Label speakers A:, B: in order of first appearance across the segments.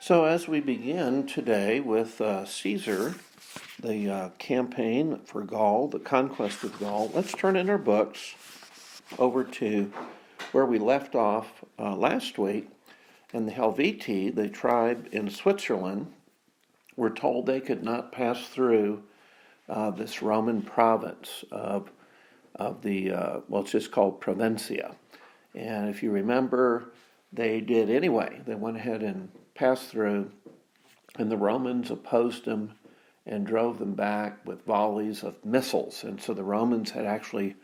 A: So as we begin today with Caesar, the campaign for Gaul, the conquest of Gaul, let's turn in our books over to where we left off last week. And the Helvetii, the tribe in Switzerland, were told they could not pass through this Roman province of the, it's just called Provincia. And if you remember, they did anyway. They went ahead and passed through, and the Romans opposed them and drove them back with volleys of missiles. And so the Romans had actually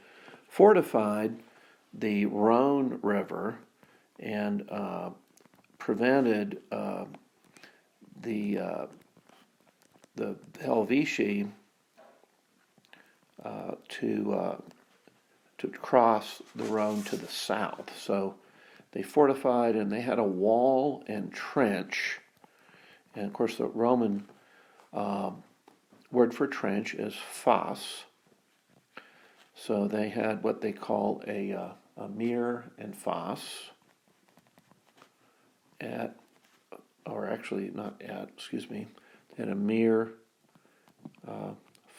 A: fortified the Rhone River and prevented the Helvetii to cross the Rhone to the south. So they fortified, and they had a wall and trench. And of course, the Roman word for trench is fosse. So they had what they call a mere and fosse they had a mere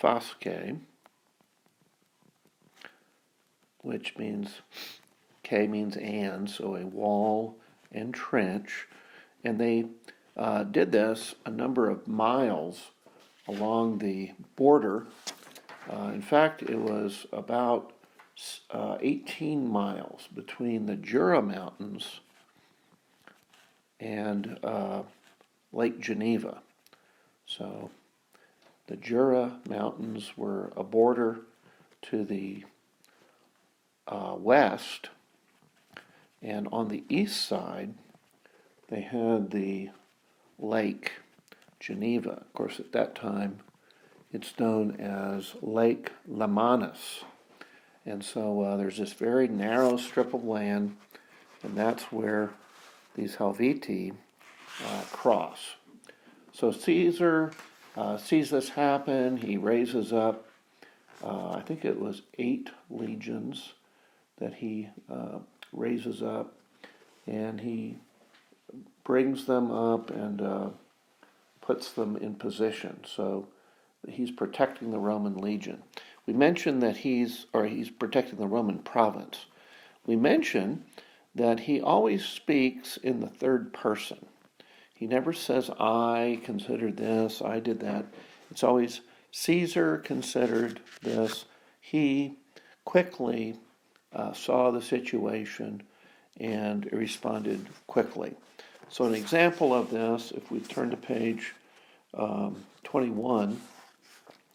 A: fosque, which means, K means and, so a wall and trench. And they did this a number of miles along the border. In fact, it was about 18 miles between the Jura Mountains and Lake Geneva. So the Jura Mountains were a border to the west, and on the east side they had the Lake Geneva. Of course, at that time it's known as Lake Lemanus. And so there's this very narrow strip of land, and that's where these Helvetii cross. So Caesar sees this happen. He raises up, I think it was 8 legions that he raises up, and he brings them up and puts them in position. So he's protecting the Roman legion. We mentioned that he's protecting the Roman province. We mentioned that he always speaks in the third person. He never says, I considered this, I did that. It's always, Caesar considered this. He quickly saw the situation and responded quickly. So an example of this, if we turn to page 21,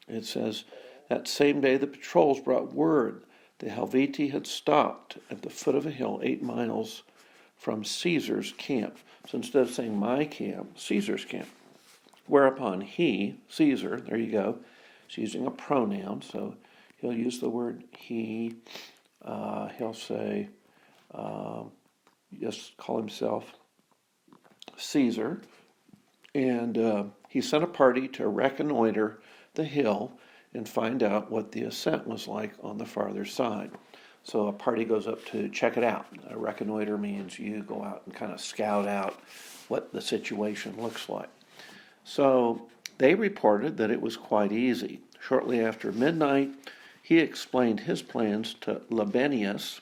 A: it says, that same day the patrols brought word the Helvetii had stopped at the foot of a hill 8 miles from Caesar's camp. So instead of saying my camp, Caesar's camp. Whereupon he, Caesar, there you go, he's using a pronoun, so he'll use the word he. He'll say, just call himself Caesar. And he sent a party to reconnoiter the hill and find out what the ascent was like on the farther side. So a party goes up to check it out. A reconnoiter means you go out and kind of scout out what the situation looks like. So they reported that it was quite easy. Shortly after midnight, he explained his plans to Labienus.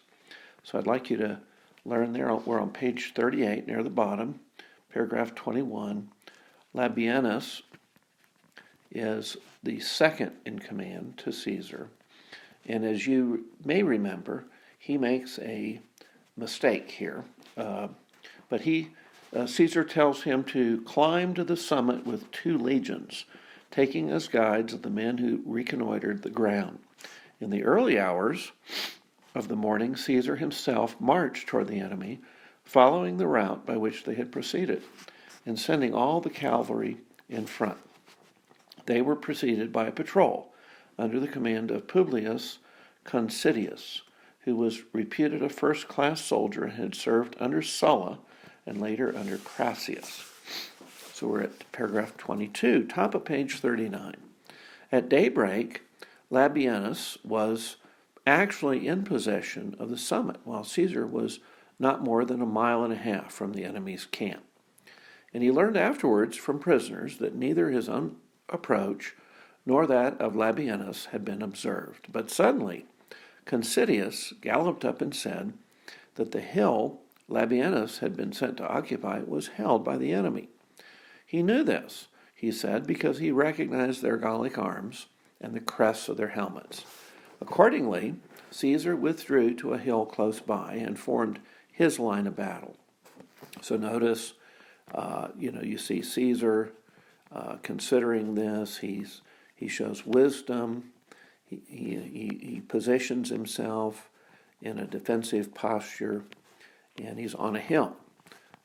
A: So I'd like you to learn there. We're on page 38 near the bottom, paragraph 21. Labienus is the second in command to Caesar. And as you may remember, he makes a mistake here. But Caesar tells him to climb to the summit with 2 legions, taking as guides the men who reconnoitered the ground. In the early hours of the morning, Caesar himself marched toward the enemy, following the route by which they had proceeded, and sending all the cavalry in front. They were preceded by a patrol under the command of Publius Considius, who was reputed a first-class soldier and had served under Sulla and later under Crassus. So we're at paragraph 22, top of page 39. At daybreak, Labienus was actually in possession of the summit, while Caesar was not more than 1.5 miles from the enemy's camp. And he learned afterwards from prisoners that neither his own approach nor that of Labienus had been observed. But suddenly Considius galloped up and said that the hill Labienus had been sent to occupy was held by the enemy. He knew this, he said, because he recognized their Gallic arms and the crests of their helmets. Accordingly, Caesar withdrew to a hill close by and formed his line of battle. So notice, you see Caesar considering this. He shows wisdom. He positions himself in a defensive posture, and he's on a hill.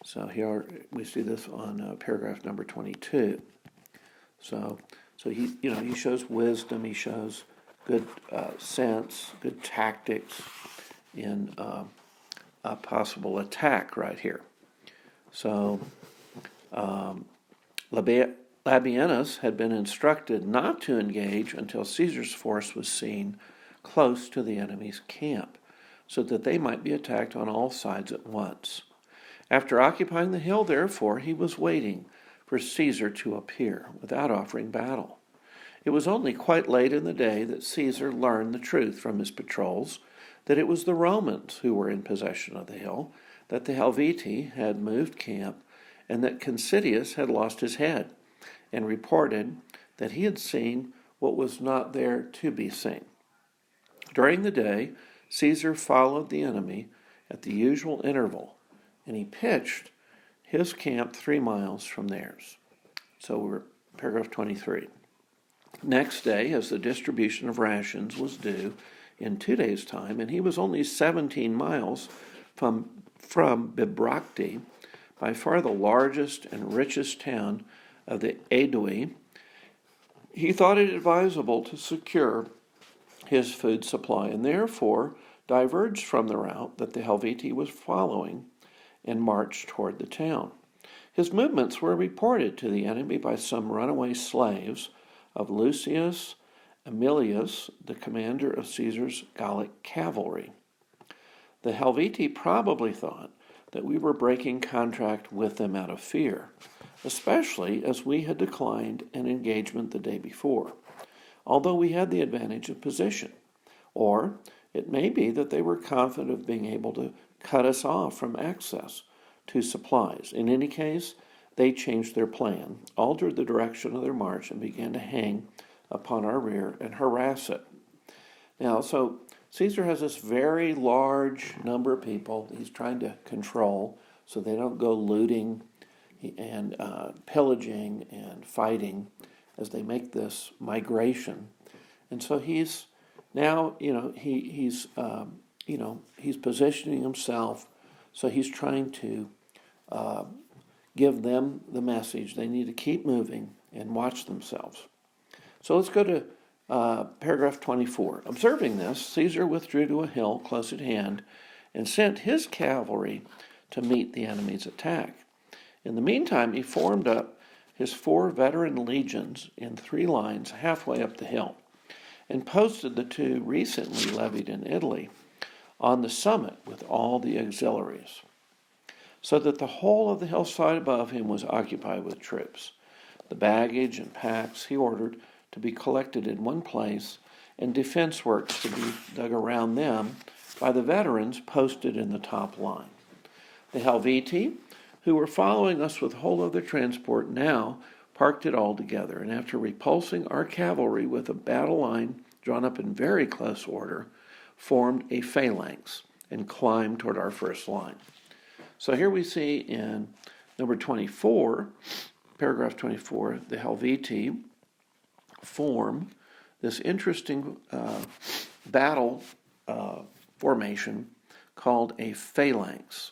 A: So here we see this on paragraph number 22. So he shows wisdom. He shows good sense, good tactics in a possible attack right here. So Labienus had been instructed not to engage until Caesar's force was seen close to the enemy's camp, so that they might be attacked on all sides at once. After occupying the hill, therefore, he was waiting for Caesar to appear without offering battle. It was only quite late in the day that Caesar learned the truth from his patrols, that it was the Romans who were in possession of the hill, that the Helvetii had moved camp, and that Considius had lost his head, and reported that he had seen what was not there to be seen. During the day, Caesar followed the enemy at the usual interval, and he pitched his camp 3 miles from theirs. So we're paragraph 23. Next day, as the distribution of rations was due in 2 days' time, and he was only 17 miles from Bibracte, by far the largest and richest town of the Aedui, he thought it advisable to secure his food supply, and therefore diverged from the route that the Helvetii was following and marched toward the town. His movements were reported to the enemy by some runaway slaves of Lucius Aemilius, the commander of Caesar's Gallic cavalry. The Helvetii probably thought that we were breaking contract with them out of fear, especially as we had declined an engagement the day before, although we had the advantage of position. Or it may be that they were confident of being able to cut us off from access to supplies. In any case, they changed their plan, altered the direction of their march, and began to hang upon our rear and harass it. Now, so Caesar has this very large number of people he's trying to control so they don't go looting and pillaging and fighting as they make this migration. And so he's now, he's positioning himself, so he's trying to give them the message. They need to keep moving and watch themselves. So let's go to paragraph 24. Observing this, Caesar withdrew to a hill close at hand and sent his cavalry to meet the enemy's attack. In the meantime, he formed up his 4 veteran legions in 3 lines halfway up the hill and posted the 2 recently levied in Italy on the summit with all the auxiliaries, so that the whole of the hillside above him was occupied with troops. The baggage and packs he ordered to be collected in one place, and defense works to be dug around them by the veterans posted in the top line. The Helvetii, who were following us with the whole of their transport, now parked it all together, and after repulsing our cavalry with a battle line drawn up in very close order, formed a phalanx and climbed toward our first line. So here we see in number 24, paragraph 24, the Helvetii form this interesting battle formation called a phalanx.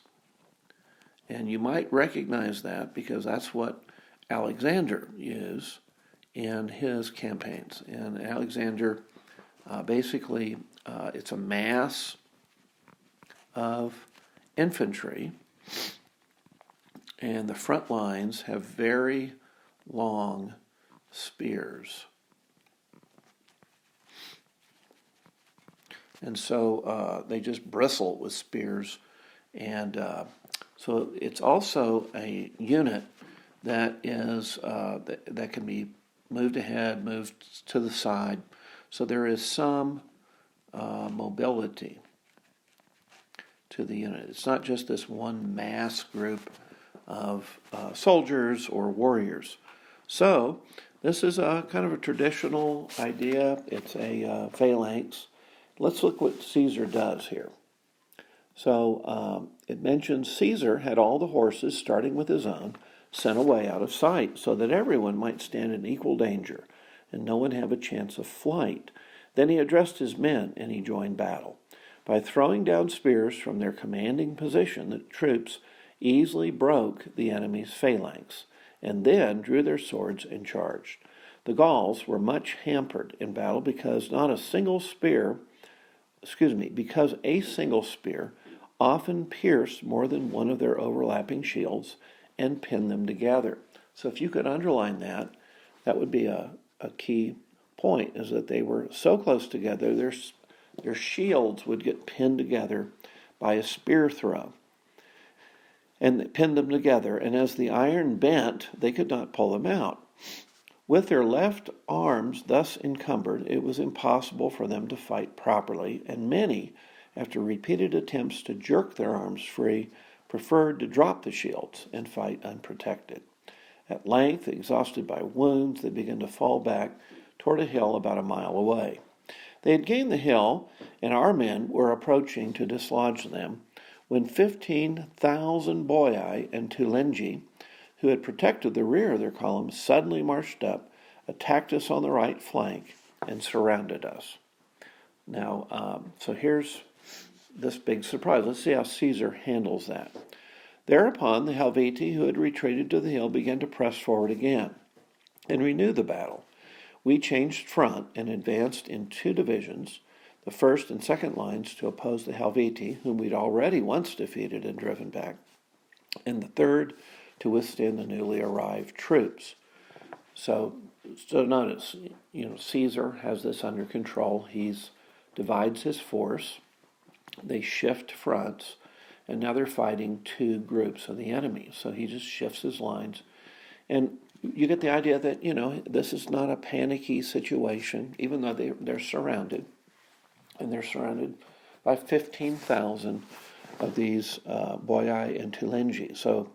A: And you might recognize that because that's what Alexander used in his campaigns. And Alexander, basically, it's a mass of infantry, and the front lines have very long spears. And so they just bristle with spears. And so it's also a unit that is that can be moved ahead, moved to the side. So there is some mobility to the unit. It's not just this one mass group of soldiers or warriors. So this is a kind of a traditional idea. It's a phalanx. Let's look what Caesar does here. So it mentions Caesar had all the horses, starting with his own, sent away out of sight, so that everyone might stand in equal danger, and no one have a chance of flight. Then he addressed his men, and he joined battle. By throwing down spears from their commanding position, the troops easily broke the enemy's phalanx, and then drew their swords and charged. The Gauls were much hampered in battle because a single spear often pierced more than one of their overlapping shields and pinned them together. So if you could underline that, that would be a key point, is that they were so close together, their shields would get pinned together by a spear throw. And it pinned them together, and as the iron bent, they could not pull them out. With their left arms thus encumbered, it was impossible for them to fight properly, and many, after repeated attempts to jerk their arms free, preferred to drop the shields and fight unprotected. At length, exhausted by wounds, they began to fall back toward a hill about a mile away. They had gained the hill, and our men were approaching to dislodge them, when 15,000 Boii and Tulengi, who had protected the rear of their column, suddenly marched up, attacked us on the right flank, and surrounded us. Now, so here's this big surprise. Let's see how Caesar handles that. Thereupon, the Helvetii, who had retreated to the hill, began to press forward again and renew the battle. We changed front and advanced in two divisions, the first and second lines to oppose the Helvetii, whom we'd already once defeated and driven back, and the third to withstand the newly arrived troops. So notice, Caesar has this under control. He divides his force. They shift fronts, and now they're fighting two groups of the enemy. So he just shifts his lines, and you get the idea that, this is not a panicky situation, even though they're surrounded, and they're surrounded by 15,000 of these Boii and Tulengi. So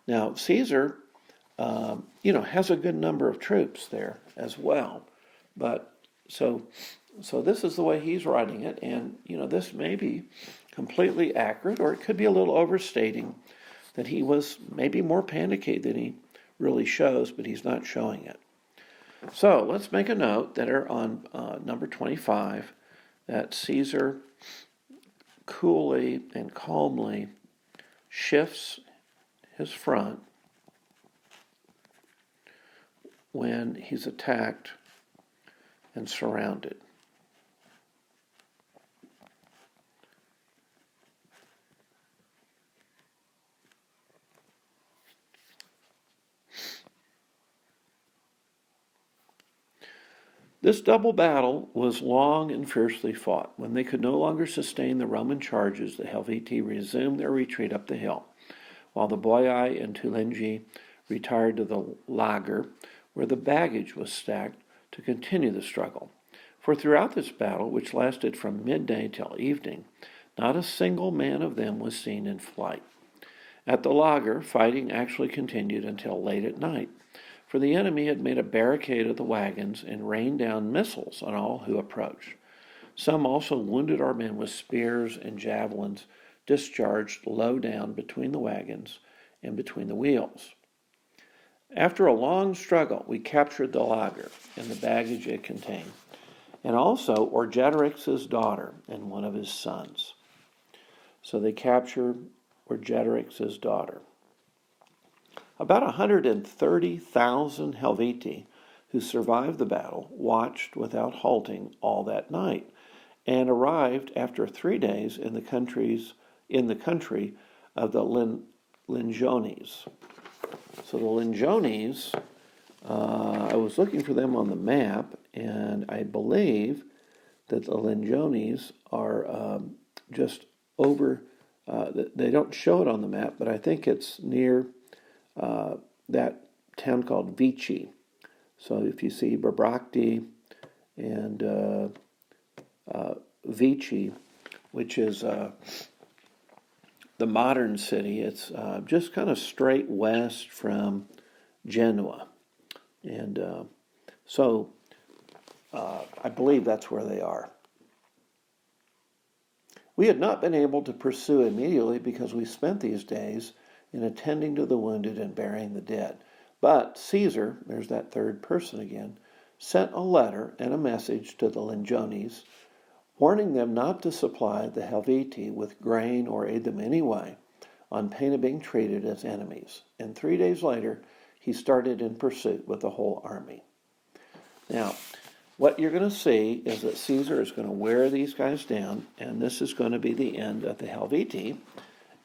A: now Caesar, has a good number of troops there as well. But so this is the way he's writing it, and this may be completely accurate, or it could be a little overstating that he was maybe more panicky than he really shows, but he's not showing it. So let's make a note that are on number 25, that Caesar coolly and calmly shifts his front when he's attacked and surrounded. This double battle was long and fiercely fought. When they could no longer sustain the Roman charges, the Helvetii resumed their retreat up the hill, while the Boii and Tulengi retired to the lager, where the baggage was stacked, to continue the struggle. For throughout this battle, which lasted from midday till evening, not a single man of them was seen in flight. At the lager, fighting actually continued until late at night, for the enemy had made a barricade of the wagons and rained down missiles on all who approached. Some also wounded our men with spears and javelins discharged low down between the wagons and between the wheels. After a long struggle, we captured the lager and the baggage it contained, and also Orgetorix's daughter and one of his sons. So they captured Orgetorix's daughter. About 130,000 Helvetii who survived the battle watched without halting all that night, and arrived after 3 days in the country of the Lingones. So the Lingones, I was looking for them on the map, and I believe that the Lingones are just over. They don't show it on the map, but I think it's near that town called Vichy. So if you see Babrakti and Vichy, which is the modern city, it's just kind of straight west from Genoa. And so I believe that's where they are. We had not been able to pursue immediately because we spent these days in attending to the wounded and burying the dead. But Caesar, there's that third person again, sent a letter and a message to the Legiones, warning them not to supply the Helvetii with grain or aid them any way, on pain of being treated as enemies. And 3 days later, he started in pursuit with the whole army. Now, what you're going to see is that Caesar is going to wear these guys down, and this is going to be the end of the Helvetii,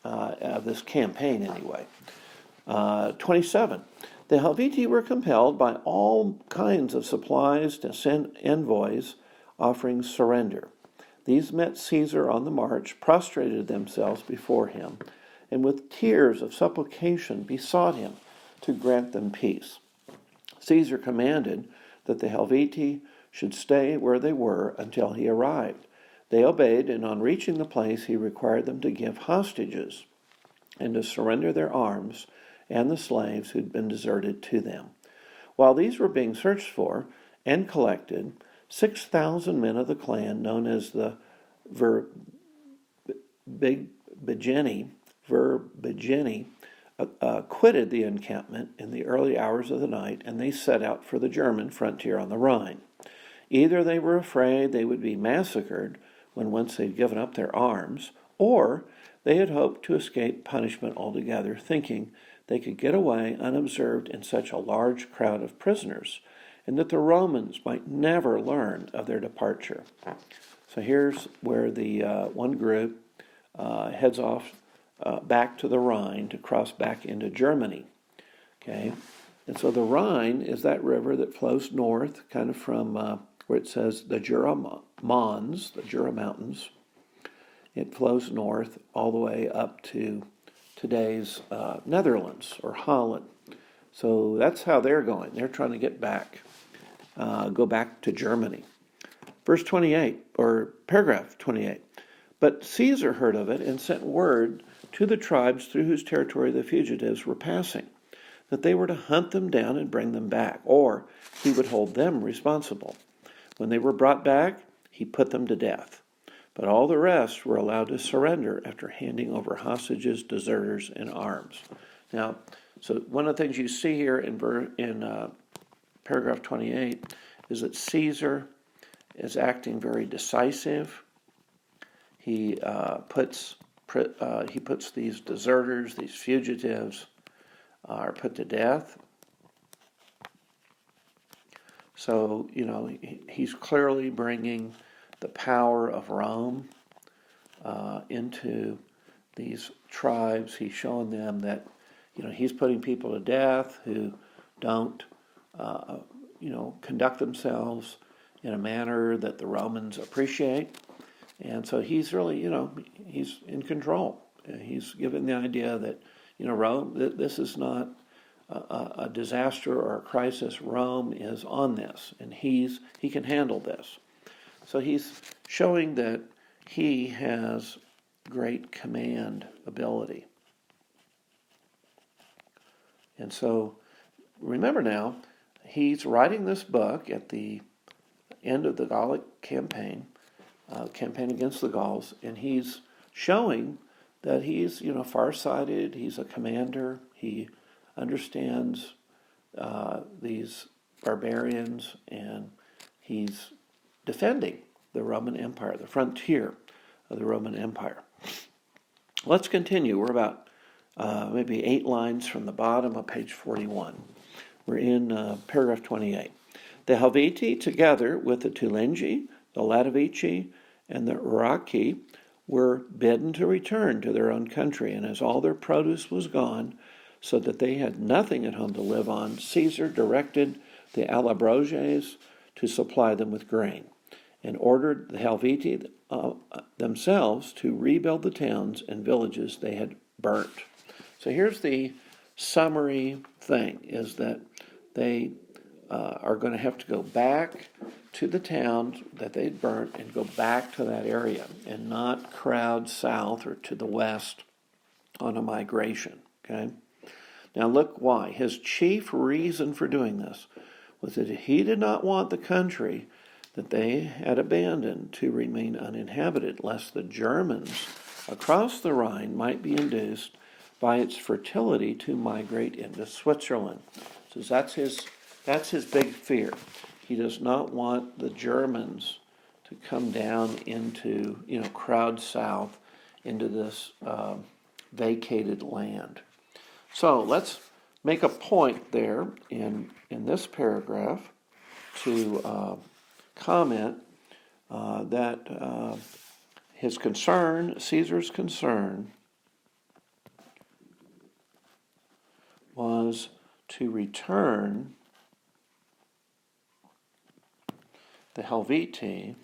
A: of this campaign anyway. 27. The Helvetii were compelled by all kinds of supplies to send envoys offering surrender. These met Caesar on the march, prostrated themselves before him, and with tears of supplication besought him to grant them peace. Caesar commanded that the Helvetii should stay where they were until he arrived. They obeyed, and on reaching the place he required them to give hostages and to surrender their arms and the slaves who'd been deserted to them. While these were being searched for and collected, 6,000 men of the clan known as the Verbigeni quitted the encampment in the early hours of the night, and they set out for the German frontier on the Rhine. Either they were afraid they would be massacred when once they'd given up their arms, or they had hoped to escape punishment altogether, thinking they could get away unobserved in such a large crowd of prisoners, and that the Romans might never learn of their departure. So here's where the one group heads off back to the Rhine to cross back into Germany. Okay, and so the Rhine is that river that flows north, kind of from where it says the Jura Mons, the Jura Mountains. It flows north all the way up to today's Netherlands or Holland. So that's how they're going. They're trying to get back, go back to Germany. Verse 28, or paragraph 28. But Caesar heard of it and sent word to the tribes through whose territory the fugitives were passing, that they were to hunt them down and bring them back, or he would hold them responsible. When they were brought back, he put them to death. But all the rest were allowed to surrender after handing over hostages, deserters, and arms. Now, so one of the things you see here in paragraph 28 is that Caesar is acting very decisive. He puts these deserters, these fugitives, are put to death. So, he's clearly bringing the power of Rome into these tribes. He's showing them that, he's putting people to death who don't, conduct themselves in a manner that the Romans appreciate. And so he's really, he's in control. He's given the idea that, Rome, this is not a disaster or a crisis. Rome is on this, and he can handle this. So he's showing that he has great command ability. And so remember now, he's writing this book at the end of the Gallic campaign against the Gauls, and he's showing that he's, farsighted. He's a commander. He understands these barbarians, and he's defending the Roman Empire, the frontier of the Roman Empire. Let's continue. We're about maybe 8 lines from the bottom of page 41. We're in paragraph 28. The Helvetii, together with the Tulengi, the Latovici, and the Uraki, were bidden to return to their own country, and as all their produce was gone, so that they had nothing at home to live on, Caesar directed the Allobroges to supply them with grain, and ordered the Helvetii themselves to rebuild the towns and villages they had burnt. So here's the summary thing is that they are going to have to go back to the towns that they'd burnt and go back to that area and not crowd south or to the west on a migration. Okay? Now look why. His chief reason for doing this was that he did not want the country that they had abandoned to remain uninhabited, lest the Germans across the Rhine might be induced by its fertility to migrate into Switzerland. So that's his big fear. He does not want the Germans to come down into, crowd south into this vacated land. So let's make a point there in this paragraph to comment that his concern, Caesar's concern, was to return the Helvetii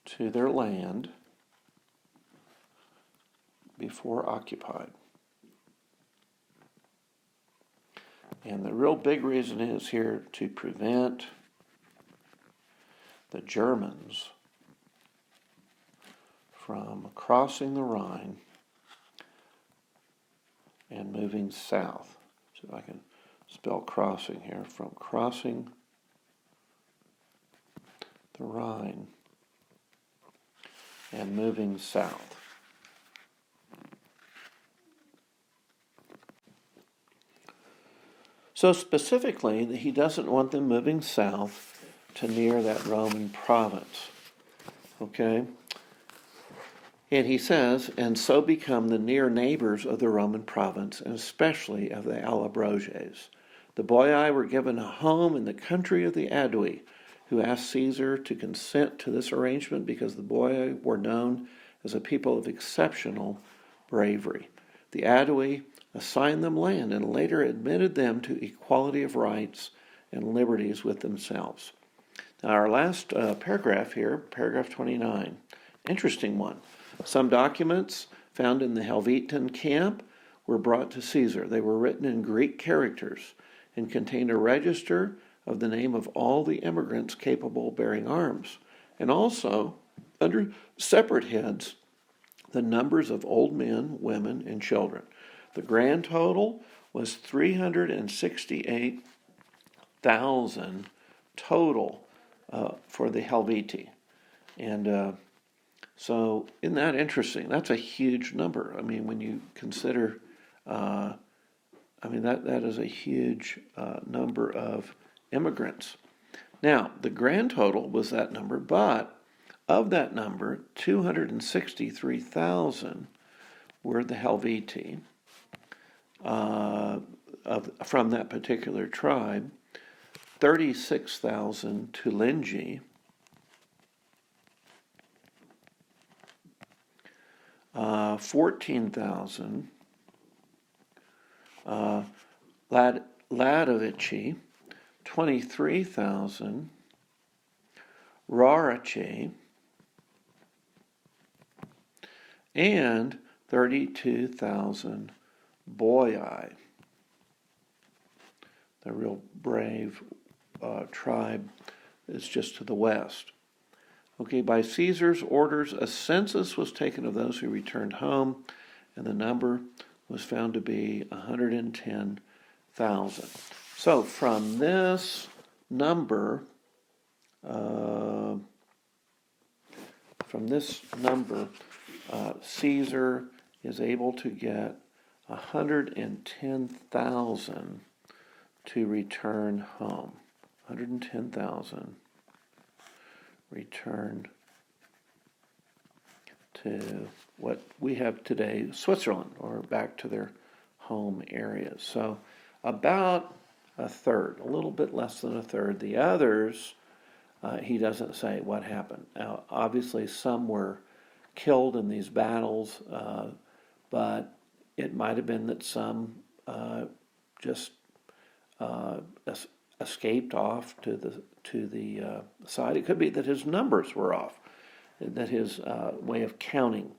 A: to their land before occupied. And the real big reason is here to prevent the Germans from crossing the Rhine and moving south. So if I can spell crossing here, from crossing the Rhine and moving south. So specifically, he doesn't want them moving south to near that Roman province. Okay? And he says, and so become the near neighbors of the Roman province, and especially of the Allobroges. The Boii were given a home in the country of the Aedui, who asked Caesar to consent to this arrangement because the Boii were known as a people of exceptional bravery. The Aedui assigned them land and later admitted them to equality of rights and liberties with themselves. Now our last paragraph here, paragraph 29, interesting one. Some documents found in the Helvetian camp were brought to Caesar. They were written in Greek characters and contained a register of the name of all the immigrants capable of bearing arms, and also, under separate heads, the numbers of old men, women, and children. The grand total was 368,000 total for the Helvetii. And so isn't that interesting? That's a huge number. I mean, when you consider, that is a huge number of immigrants. Now, the grand total was that number, but of that number, 263,000 were the Helvetii from that particular tribe, 36,000 Tulingi, 14,000 Ladovici, 23,000 Rarici, and 32,000 Boii, the real brave tribe is just to the west. Okay, by Caesar's orders, a census was taken of those who returned home, and the number was found to be 110,000. So from this number, Caesar is able to get 110,000 to return home. 110,000 returned to what we have today, Switzerland, or back to their home areas. So about a third, a little bit less than a third. The others, he doesn't say what happened. Now, obviously, some were killed in these battles, but it might have been that some just escaped off to the side. It could be that his numbers were off, that his way of counting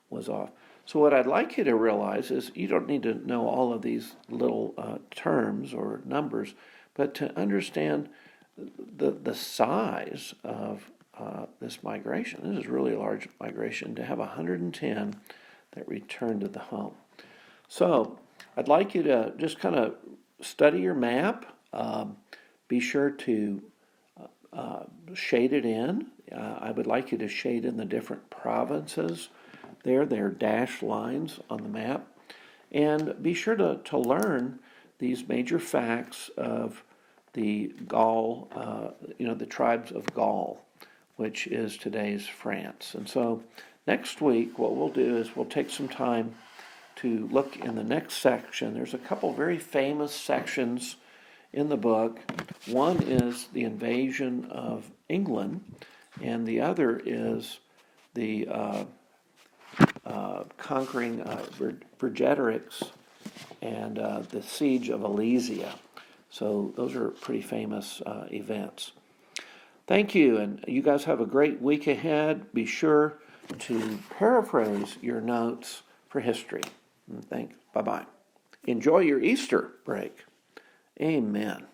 A: was off. So what I'd like you to realize is you don't need to know all of these little terms or numbers, but to understand the size of this migration. This is really a large migration to have 110 that returned to the home. So I'd like you to just kind of study your map. Be sure to shade it in. I would like you to shade in the different provinces. They're dashed lines on the map. And be sure to learn these major facts of the Gaul, the tribes of Gaul, which is today's France. And so next week, what we'll do is we'll take some time to look in the next section. There's a couple very famous sections in the book. One is the invasion of England, and the other is the conquering Vercingetorix and the siege of Alesia. So those are pretty famous events. Thank you, and you guys have a great week ahead. Be sure to paraphrase your notes for history. Thanks. Bye-bye. Enjoy your Easter break. Amen.